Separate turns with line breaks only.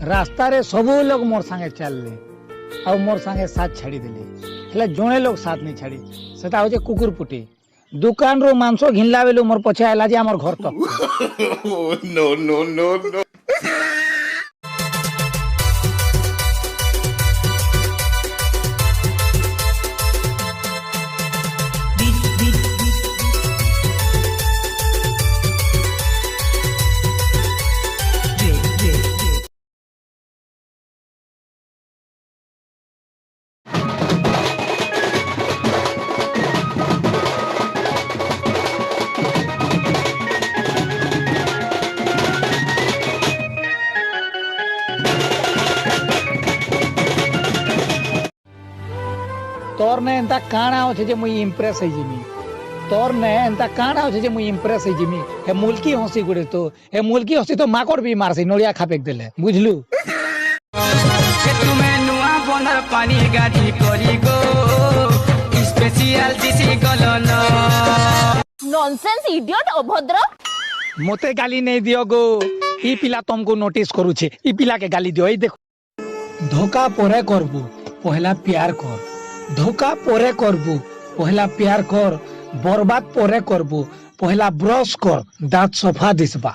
रास्ता रे सबू लोग मोर संगे चलले और मोर संगे साथ छाड़ी देले हेले जणे लोग साथ नहीं छाड़ी सेटा हो जे कुकुर पुटी दुकान रो मांस घिनला बेलु मोर पछे आइला जे हमर घर तक
नो नो नो नो
तोर ने एंता काना होछे जे मुई इम्प्रेस है जिमी तोर ने एंता काना होछे जे मुई इम्प्रेस है जिमी हे मुल्की हंसी गुडे तो हे मुल्की हंसी तो माकोड़ भी मारसी नोड़िया खापेक देले बुझलु
तुमे नुआ बनर पानी गाड़ी करी गो स्पेशल दिसी गलन
नॉनसेंस इडियट अभद्र
मोते गाली नहीं दियो गो ई पिला तुमको नोटिस करूछे ई पिला के गाली दियो ई देखो धोखा पोरे करबू पहला प्यार कर धोखा पोरे करबू पहला प्यार कर बर्बाद पोरे करबू पहला ब्रश कर दांत सफा दिसबा।